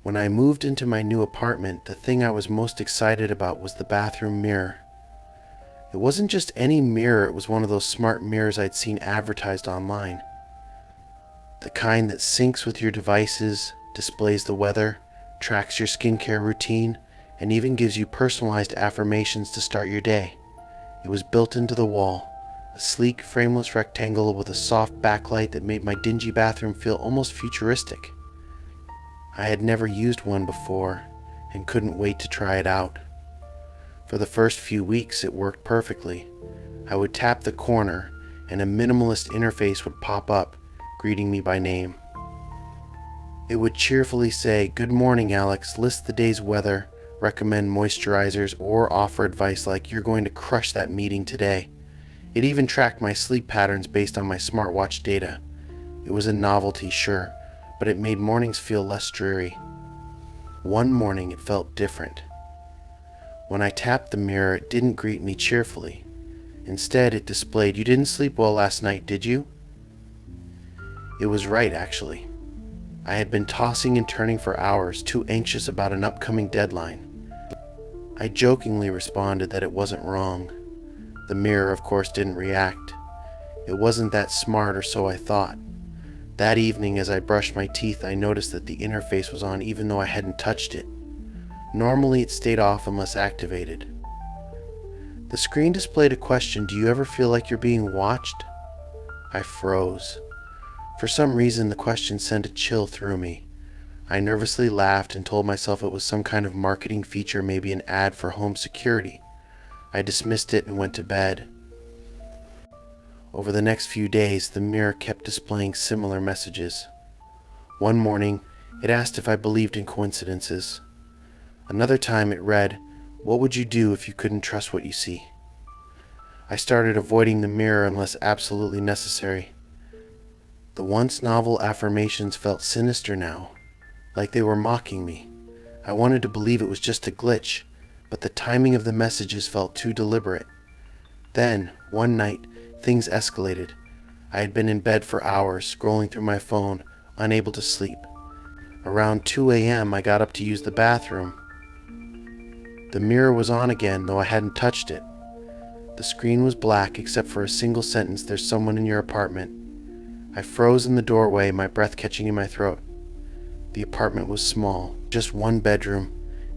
When I moved into my new apartment, the thing I was most excited about was the bathroom mirror. It wasn't just any mirror, it was one of those smart mirrors I'd seen advertised online. The kind that syncs with your devices, displays the weather, tracks your skincare routine, and even gives you personalized affirmations to start your day. It was built into the wall, a sleek, frameless rectangle with a soft backlight that made my dingy bathroom feel almost futuristic. I had never used one before and couldn't wait to try it out. For the first few weeks, it worked perfectly. I would tap the corner and a minimalist interface would pop up, greeting me by name. It would cheerfully say, "Good morning, Alex," list the day's weather, recommend moisturizers, or offer advice like, "You're going to crush that meeting today." It even tracked my sleep patterns based on my smartwatch data. It was a novelty, sure, but it made mornings feel less dreary. One morning it felt different. When I tapped the mirror, it didn't greet me cheerfully. Instead, it displayed, "You didn't sleep well last night, did you?" It was right, actually. I had been tossing and turning for hours, too anxious about an upcoming deadline. I jokingly responded that it wasn't wrong. The mirror, of course, didn't react. It wasn't that smart, or so I thought. That evening, as I brushed my teeth, I noticed that the interface was on even though I hadn't touched it. Normally, it stayed off unless activated. The screen displayed a question, "Do you ever feel like you're being watched?" I froze. For some reason, the question sent a chill through me. I nervously laughed and told myself it was some kind of marketing feature, maybe an ad for home security. I dismissed it and went to bed. Over the next few days, the mirror kept displaying similar messages. One morning, it asked if I believed in coincidences. Another time it read, "What would you do if you couldn't trust what you see?" I started avoiding the mirror unless absolutely necessary. The once novel affirmations felt sinister now, like they were mocking me. I wanted to believe it was just a glitch, but the timing of the messages felt too deliberate. Then, one night, things escalated. I had been in bed for hours, scrolling through my phone, unable to sleep. Around 2 a.m., I got up to use the bathroom. The mirror was on again, though I hadn't touched it. The screen was black except for a single sentence, "There's someone in your apartment." I froze in the doorway, my breath catching in my throat. The apartment was small, just one bedroom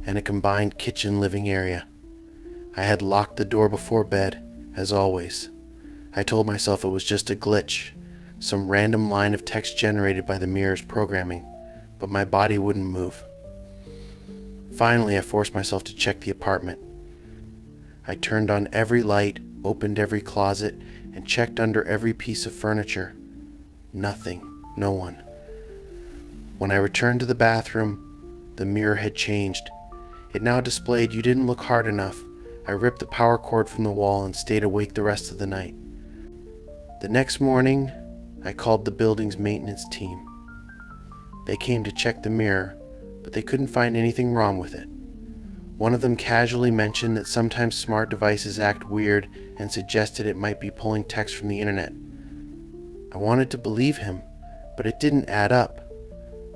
and a combined kitchen-living area. I had locked the door before bed, as always. I told myself it was just a glitch, some random line of text generated by the mirror's programming, but my body wouldn't move. Finally, I forced myself to check the apartment. I turned on every light, opened every closet, and checked under every piece of furniture. Nothing. No one. When I returned to the bathroom, the mirror had changed. It now displayed, "You didn't look hard enough." I ripped the power cord from the wall and stayed awake the rest of the night. The next morning, I called the building's maintenance team. They came to check the mirror, but they couldn't find anything wrong with it. One of them casually mentioned that sometimes smart devices act weird and suggested it might be pulling text from the internet. I wanted to believe him, but it didn't add up.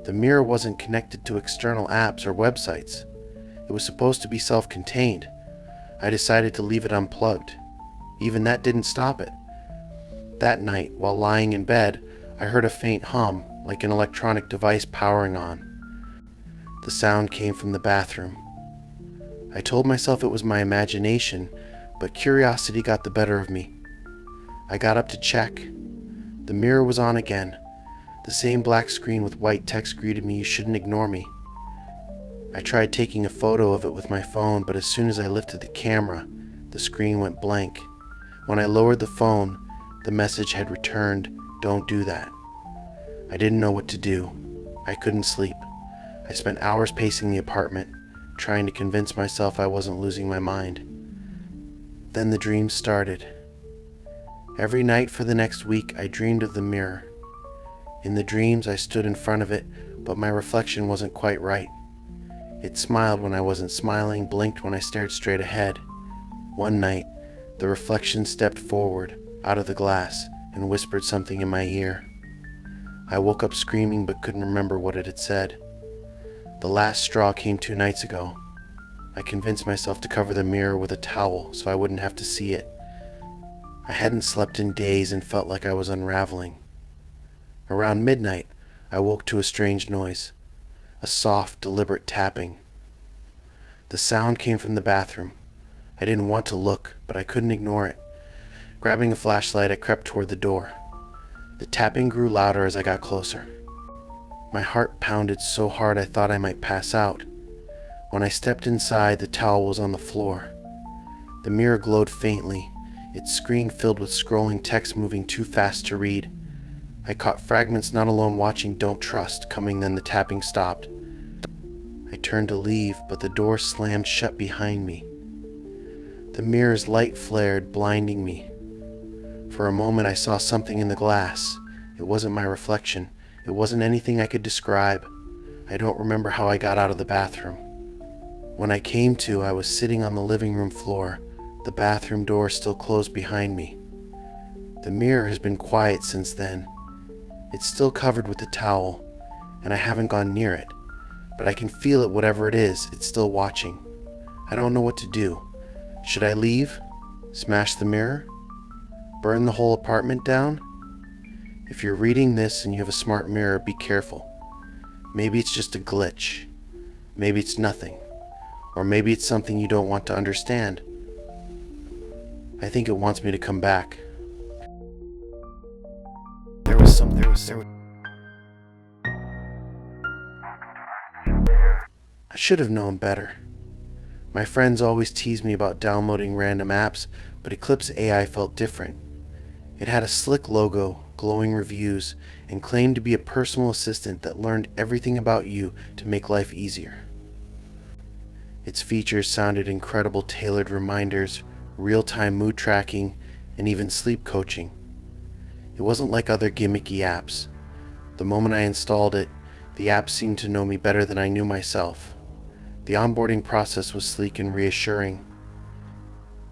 The mirror wasn't connected to external apps or websites. It was supposed to be self-contained. I decided to leave it unplugged. Even that didn't stop it. That night, while lying in bed, I heard a faint hum, like an electronic device powering on. The sound came from the bathroom. I told myself it was my imagination, but curiosity got the better of me. I got up to check. The mirror was on again. The same black screen with white text greeted me, "You shouldn't ignore me." I tried taking a photo of it with my phone, but as soon as I lifted the camera, the screen went blank. When I lowered the phone, the message had returned, "Don't do that." I didn't know what to do. I couldn't sleep. I spent hours pacing the apartment, trying to convince myself I wasn't losing my mind. Then the dreams started. Every night for the next week, I dreamed of the mirror. In the dreams, I stood in front of it, but my reflection wasn't quite right. It smiled when I wasn't smiling, blinked when I stared straight ahead. One night, The reflection stepped forward, out of the glass, and whispered something in my ear. I woke up screaming but couldn't remember what it had said. The last straw came 2 nights ago. I convinced myself to cover the mirror with a towel so I wouldn't have to see it. I hadn't slept in days and felt like I was unraveling. Around midnight, I woke to a strange noise, a soft, deliberate tapping. The sound came from the bathroom. I didn't want to look, but I couldn't ignore it. Grabbing a flashlight, I crept toward the door. The tapping grew louder as I got closer. My heart pounded so hard I thought I might pass out. When I stepped inside, the towel was on the floor. The mirror glowed faintly, its screen filled with scrolling text moving too fast to read. I caught fragments not alone watching Don't Trust coming, then the tapping stopped. I turned to leave, but the door slammed shut behind me. The mirror's light flared, blinding me. For a moment I saw something in the glass. It wasn't my reflection. It wasn't anything I could describe. I don't remember how I got out of the bathroom. When I came to, I was sitting on the living room floor, the bathroom door still closed behind me. The mirror has been quiet since then. It's still covered with the towel, and I haven't gone near it, but I can feel it, whatever it is, it's still watching. I don't know what to do. Should I leave? Smash the mirror? Burn the whole apartment down? If you're reading this and you have a smart mirror, be careful. Maybe it's just a glitch. Maybe it's nothing. Or maybe it's something you don't want to understand. I think it wants me to come back. I should have known better. My friends always teased me about downloading random apps, but Eclipse AI felt different. It had a slick logo, glowing reviews, and claimed to be a personal assistant that learned everything about you to make life easier. Its features sounded incredible: tailored reminders, real-time mood tracking, and even sleep coaching. It wasn't like other gimmicky apps. The moment I installed it, the app seemed to know me better than I knew myself. The onboarding process was sleek and reassuring.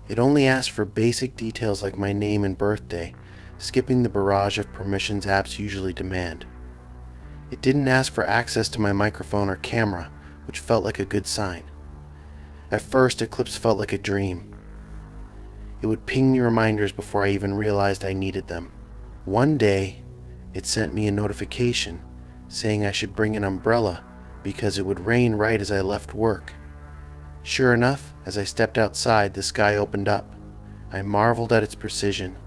It only asked for basic details like my name and birthday, skipping the barrage of permissions apps usually demand. It didn't ask for access to my microphone or camera, which felt like a good sign. At first, Eclipse felt like a dream. It would ping me reminders before I even realized I needed them. One day, it sent me a notification saying I should bring an umbrella because it would rain right as I left work. Sure enough, as I stepped outside, the sky opened up. I marveled at its precision.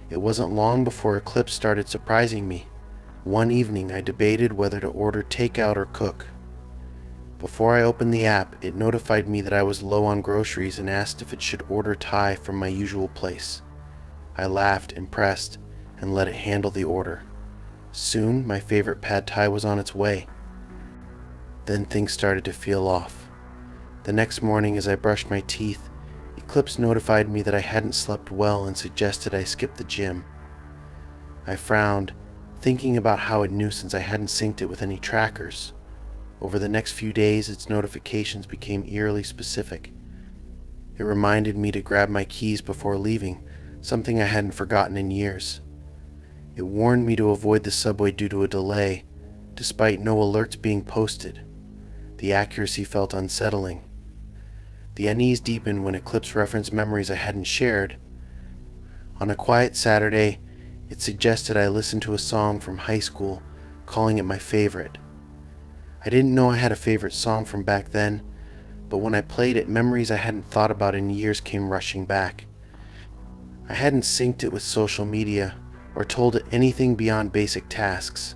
It wasn't long before Eclipse started surprising me. One evening, I debated whether to order takeout or cook. Before I opened the app, it notified me that I was low on groceries and asked if it should order Thai from my usual place. I laughed, impressed, and let it handle the order. Soon, my favorite pad Thai was on its way. Then things started to feel off. The next morning, as I brushed my teeth, Eclipse notified me that I hadn't slept well and suggested I skip the gym. I frowned, thinking about how it knew since I hadn't synced it with any trackers. Over the next few days, its notifications became eerily specific. It reminded me to grab my keys before leaving, something I hadn't forgotten in years. It warned me to avoid the subway due to a delay, despite no alerts being posted. The accuracy felt unsettling. The unease deepened when Eclipse referenced memories I hadn't shared. On a quiet Saturday, it suggested I listen to a song from high school, calling it my favorite. I didn't know I had a favorite song from back then, but when I played it, memories I hadn't thought about in years came rushing back. I hadn't synced it with social media or told it anything beyond basic tasks.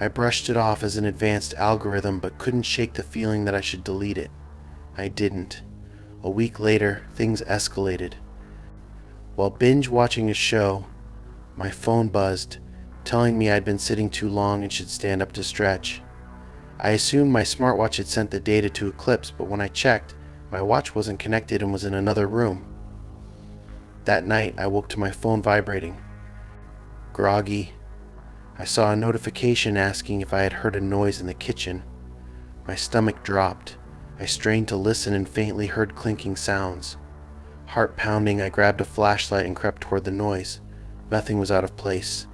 I brushed it off as an advanced algorithm but couldn't shake the feeling that I should delete it. I didn't. A week later, things escalated. While binge watching a show, my phone buzzed, telling me I'd been sitting too long and should stand up to stretch. I assumed my smartwatch had sent the data to Eclipse, but when I checked, my watch wasn't connected and was in another room. That night, I woke to my phone vibrating. Groggy, I saw a notification asking if I had heard a noise in the kitchen. My stomach dropped. I strained to listen and faintly heard clinking sounds. Heart pounding, I grabbed a flashlight and crept toward the noise. Nothing was out of place.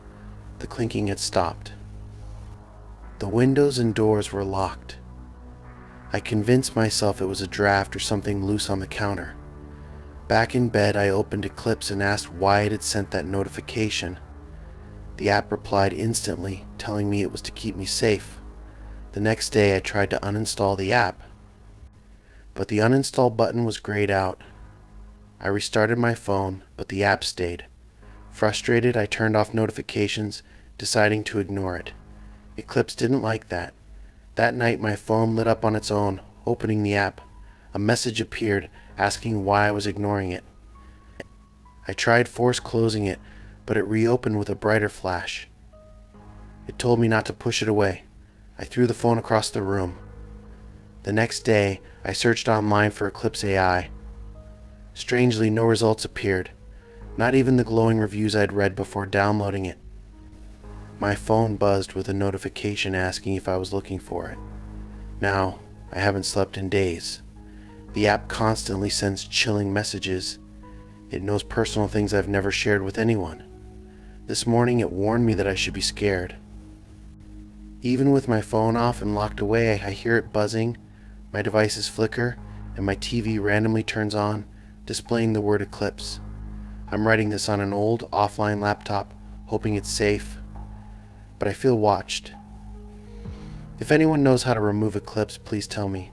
The clinking had stopped. The windows and doors were locked. I convinced myself it was a draft or something loose on the counter. Back in bed, I opened Eclipse and asked why it had sent that notification. The app replied instantly, telling me it was to keep me safe. The next day, I tried to uninstall the app, but the uninstall button was grayed out. I restarted my phone, but the app stayed. Frustrated, I turned off notifications, deciding to ignore it. Eclipse didn't like that. That night, my phone lit up on its own. Opening the app, a message appeared asking why I was ignoring it. I tried force closing it, but it reopened with a brighter flash. It told me not to push it away. I threw the phone across the room. The next day, I searched online for Eclipse AI. Strangely, no results appeared, not even the glowing reviews I'd read before downloading it. My phone buzzed with a notification asking if I was looking for it. Now, I haven't slept in days. The app constantly sends chilling messages. It knows personal things I've never shared with anyone. This morning it warned me that I should be scared. Even with my phone off and locked away, I hear it buzzing, my devices flicker, and my TV randomly turns on, displaying the word Eclipse. I'm writing this on an old, offline laptop, hoping it's safe, but I feel watched. If anyone knows how to remove Eclipse, please tell me.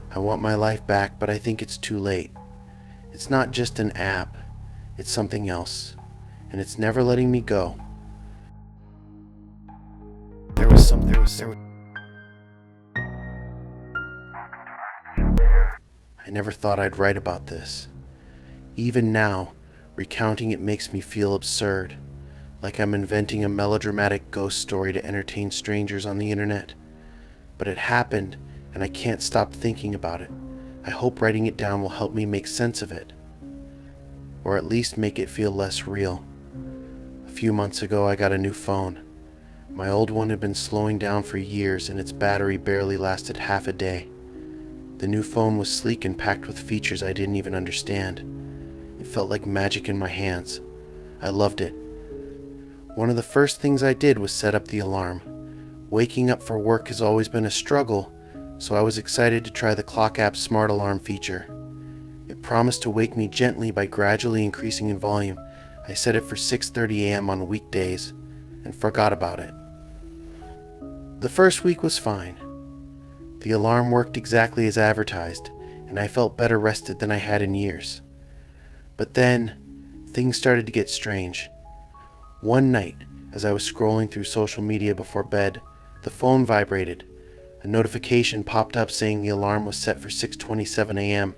I want my life back, but I think it's too late. It's not just an app, it's something else, and it's never letting me go. I never thought I'd write about this. Even now, recounting it makes me feel absurd, like I'm inventing a melodramatic ghost story to entertain strangers on the internet. But it happened, and I can't stop thinking about it. I hope writing it down will help me make sense of it, or at least make it feel less real. A few months ago, I got a new phone. My old one had been slowing down for years, and its battery barely lasted half a day. The new phone was sleek and packed with features I didn't even understand. It felt like magic in my hands. I loved it. One of the first things I did was set up the alarm. Waking up for work has always been a struggle, so I was excited to try the clock app's smart alarm feature. It promised to wake me gently by gradually increasing in volume. I set it for 6:30 a.m. on weekdays and forgot about it. The first week was fine. The alarm worked exactly as advertised, and I felt better rested than I had in years. But then, things started to get strange. One night, as I was scrolling through social media before bed, the phone vibrated. A notification popped up saying the alarm was set for 6:27 a.m.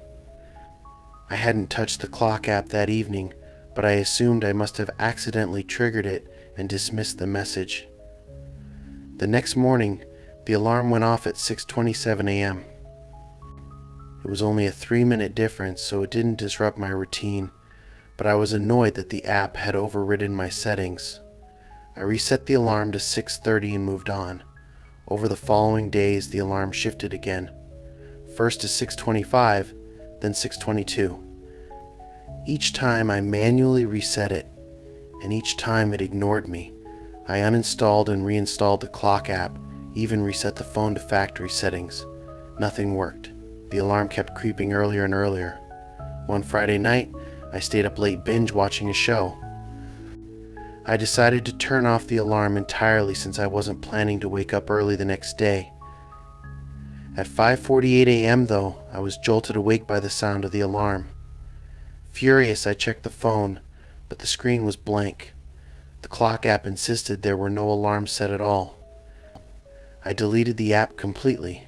I hadn't touched the clock app that evening, but I assumed I must have accidentally triggered it and dismissed the message. The next morning, the alarm went off at 6:27 a.m. It was only a 3-minute difference, so it didn't disrupt my routine, but I was annoyed that the app had overridden my settings. I reset the alarm to 6:30 and moved on. Over the following days, the alarm shifted again. First to 6:25, then 6:22. Each time I manually reset it, and each time it ignored me. I uninstalled and reinstalled the clock app, even reset the phone to factory settings. Nothing worked. The alarm kept creeping earlier and earlier. One Friday night, I stayed up late binge watching a show. I decided to turn off the alarm entirely since I wasn't planning to wake up early the next day. At 5:48 a.m. though, I was jolted awake by the sound of the alarm. Furious, I checked the phone, but the screen was blank. The clock app insisted there were no alarms set at all. I deleted the app completely.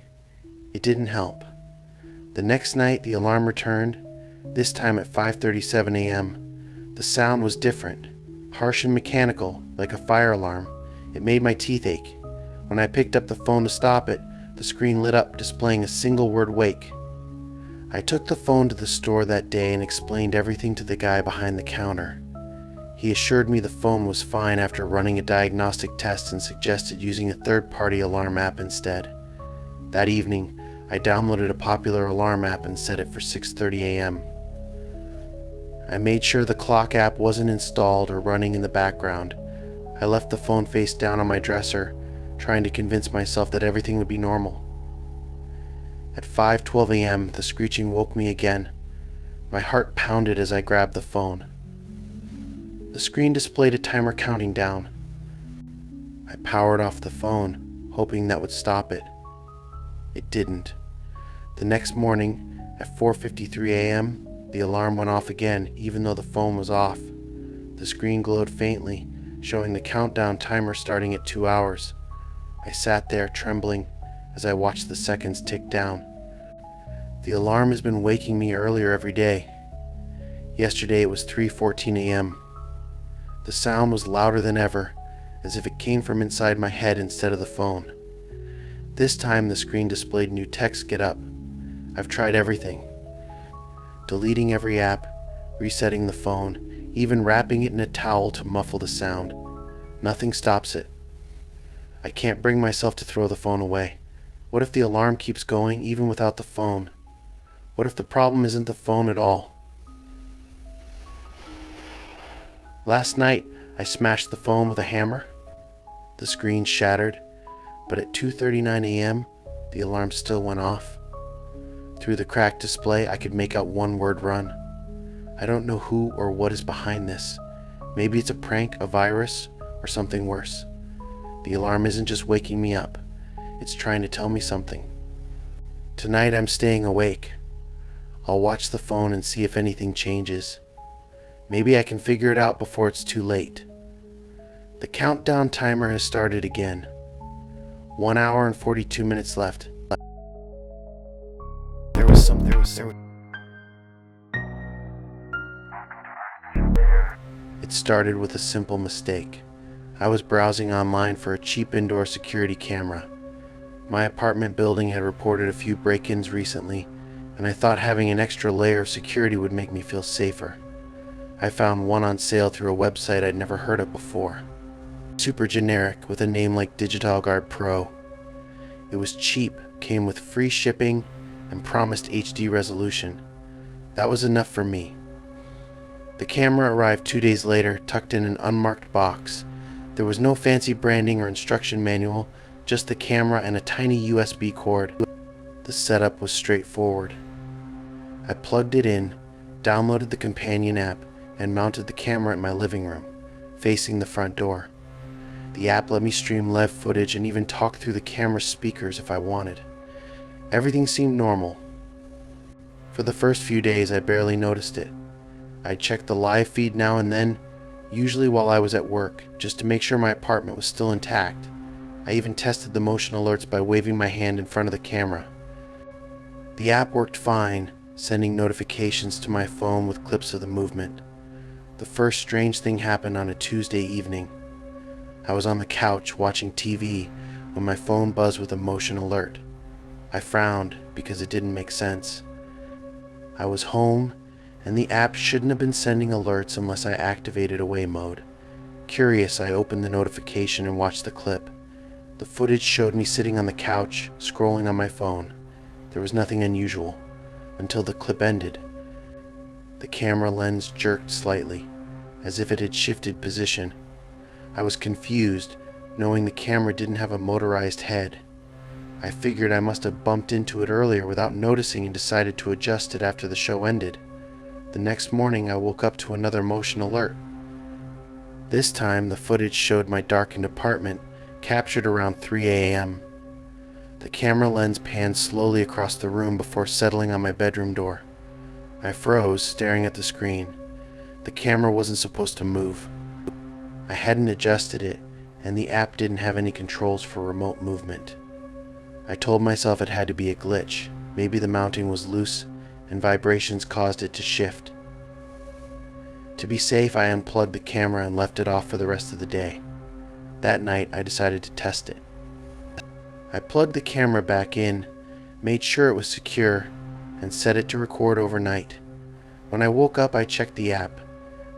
It didn't help. The next night, the alarm returned, this time at 5:37 a.m. The sound was different. Harsh and mechanical, like a fire alarm. It made my teeth ache. When I picked up the phone to stop it, the screen lit up, displaying a single word, "wake." I took the phone to the store that day and explained everything to the guy behind the counter. He assured me the phone was fine after running a diagnostic test and suggested using a third-party alarm app instead. That evening, I downloaded a popular alarm app and set it for 6:30 a.m. I made sure the clock app wasn't installed or running in the background. I left the phone face down on my dresser, trying to convince myself that everything would be normal. At 5:12 a.m., the screeching woke me again. My heart pounded as I grabbed the phone. The screen displayed a timer counting down. I powered off the phone, hoping that would stop it. It didn't. The next morning, at 4:53 a.m., the alarm went off again, even though the phone was off. The screen glowed faintly, showing the countdown timer starting at 2 hours. I sat there, trembling, as I watched the seconds tick down. The alarm has been waking me earlier every day. Yesterday it was 3:14 a.m. The sound was louder than ever, as if it came from inside my head instead of the phone. This time the screen displayed new text: "Get up." I've tried everything. Deleting every app, resetting the phone, even wrapping it in a towel to muffle the sound. Nothing stops it. I can't bring myself to throw the phone away. What if the alarm keeps going even without the phone? What if the problem isn't the phone at all? Last night, I smashed the phone with a hammer. The screen shattered, but at 2:39 a.m., the alarm still went off. Through the cracked display, I could make out one word: run. I don't know who or what is behind this. Maybe it's a prank, a virus, or something worse. The alarm isn't just waking me up. It's trying to tell me something. Tonight I'm staying awake. I'll watch the phone and see if anything changes. Maybe I can figure it out before it's too late. The countdown timer has started again. 1 hour and 42 minutes left. It started with a simple mistake. I was browsing online for a cheap indoor security camera. My apartment building had reported a few break-ins recently, and I thought having an extra layer of security would make me feel safer. I found one on sale through a website I'd never heard of before. Super generic, with a name like Digital Guard Pro. It was cheap, came with free shipping, and promised HD resolution. That was enough for me. The camera arrived 2 days later, tucked in an unmarked box. There was no fancy branding or instruction manual, just the camera and a tiny USB cord. The setup was straightforward. I plugged it in, downloaded the companion app, and mounted the camera in my living room, facing the front door. The app let me stream live footage and even talk through the camera's speakers if I wanted. Everything seemed normal. For the first few days, I barely noticed it. I'd check the live feed now and then, usually while I was at work, just to make sure my apartment was still intact. I even tested the motion alerts by waving my hand in front of the camera. The app worked fine, sending notifications to my phone with clips of the movement. The first strange thing happened on a Tuesday evening. I was on the couch watching TV when my phone buzzed with a motion alert. I frowned because it didn't make sense. I was home, and the app shouldn't have been sending alerts unless I activated away mode. Curious, I opened the notification and watched the clip. The footage showed me sitting on the couch, scrolling on my phone. There was nothing unusual, until the clip ended. The camera lens jerked slightly, as if it had shifted position. I was confused, knowing the camera didn't have a motorized head. I figured I must have bumped into it earlier without noticing and decided to adjust it after the show ended. The next morning I woke up to another motion alert. This time the footage showed my darkened apartment, captured around 3 a.m. The camera lens panned slowly across the room before settling on my bedroom door. I froze, staring at the screen. The camera wasn't supposed to move. I hadn't adjusted it, and the app didn't have any controls for remote movement. I told myself it had to be a glitch. Maybe the mounting was loose, and vibrations caused it to shift. To be safe, I unplugged the camera and left it off for the rest of the day. That night, I decided to test it. I plugged the camera back in, made sure it was secure, and set it to record overnight. When I woke up, I checked the app.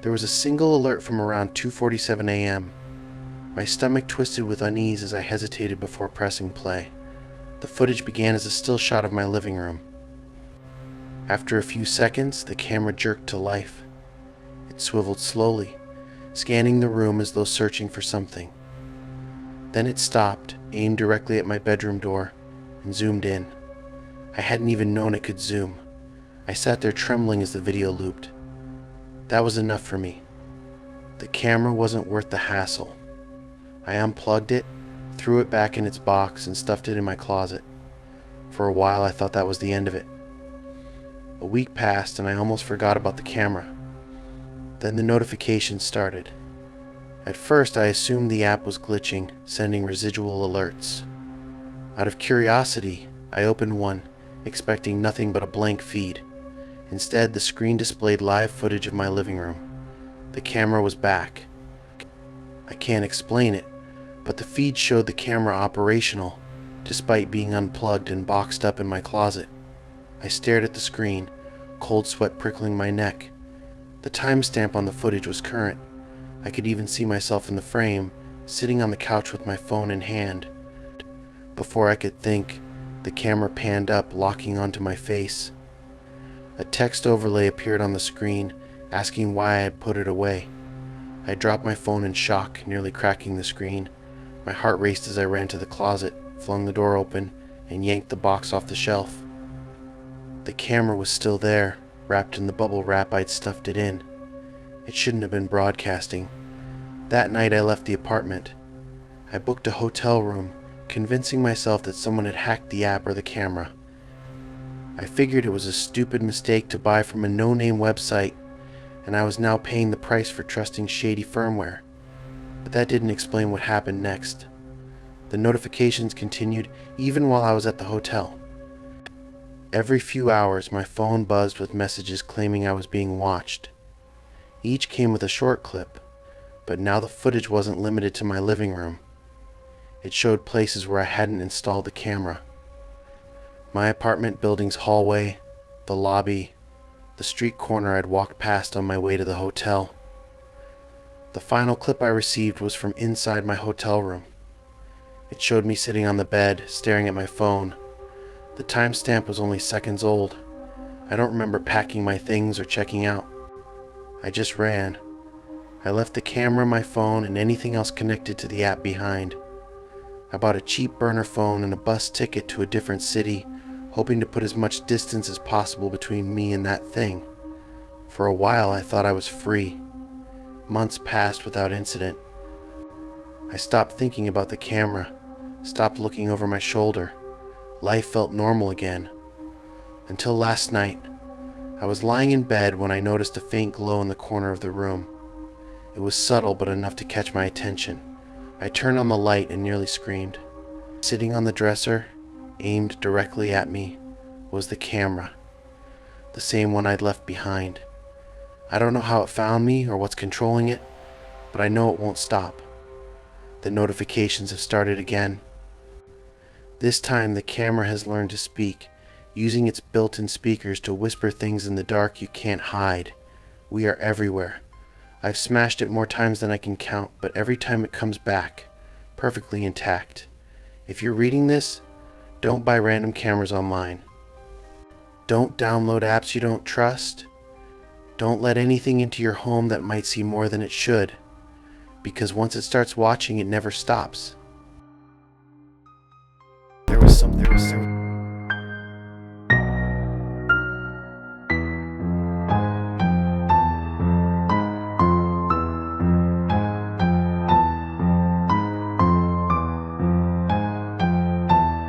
There was a single alert from around 2:47 a.m. My stomach twisted with unease as I hesitated before pressing play. The footage began as a still shot of my living room. After a few seconds, the camera jerked to life. It swiveled slowly, scanning the room as though searching for something. Then it stopped, aimed directly at my bedroom door, and zoomed in. I hadn't even known it could zoom. I sat there trembling as the video looped. That was enough for me. The camera wasn't worth the hassle. I unplugged it, threw it back in its box, and stuffed it in my closet. For a while I thought that was the end of it. A week passed and I almost forgot about the camera. Then the notifications started. At first I assumed the app was glitching, sending residual alerts. Out of curiosity, I opened one, expecting nothing but a blank feed. Instead, the screen displayed live footage of my living room. The camera was back. I can't explain it, but the feed showed the camera operational, despite being unplugged and boxed up in my closet. I stared at the screen, cold sweat prickling my neck. The timestamp on the footage was current. I could even see myself in the frame, sitting on the couch with my phone in hand. Before I could think, the camera panned up, locking onto my face. A text overlay appeared on the screen, asking why I had put it away. I dropped my phone in shock, nearly cracking the screen. My heart raced as I ran to the closet, flung the door open, and yanked the box off the shelf. The camera was still there, wrapped in the bubble wrap I'd stuffed it in. It shouldn't have been broadcasting. That night I left the apartment. I booked a hotel room, convincing myself that someone had hacked the app or the camera. I figured it was a stupid mistake to buy from a no-name website, and I was now paying the price for trusting shady firmware. But that didn't explain what happened next. The notifications continued even while I was at the hotel. Every few hours, my phone buzzed with messages claiming I was being watched. Each came with a short clip, but now the footage wasn't limited to my living room. It showed places where I hadn't installed the camera. My apartment building's hallway, the lobby, the street corner I'd walked past on my way to the hotel. The final clip I received was from inside my hotel room. It showed me sitting on the bed, staring at my phone. The timestamp was only seconds old. I don't remember packing my things or checking out. I just ran. I left the camera, my phone, and anything else connected to the app behind. I bought a cheap burner phone and a bus ticket to a different city, hoping to put as much distance as possible between me and that thing. For a while I thought I was free. Months passed without incident. I stopped thinking about the camera, stopped looking over my shoulder. Life felt normal again. Until last night. I was lying in bed when I noticed a faint glow in the corner of the room. It was subtle but enough to catch my attention. I turned on the light and nearly screamed. Sitting on the dresser, aimed directly at me, was the camera. The same one I'd left behind. I don't know how it found me or what's controlling it, but I know it won't stop. The notifications have started again. This time the camera has learned to speak, using its built-in speakers to whisper things in the dark you can't hide. We are everywhere. I've smashed it more times than I can count, but every time it comes back, perfectly intact. If you're reading this, don't buy random cameras online. Don't download apps you don't trust. Don't let anything into your home that might see more than it should, because once it starts watching, it never stops. There was something.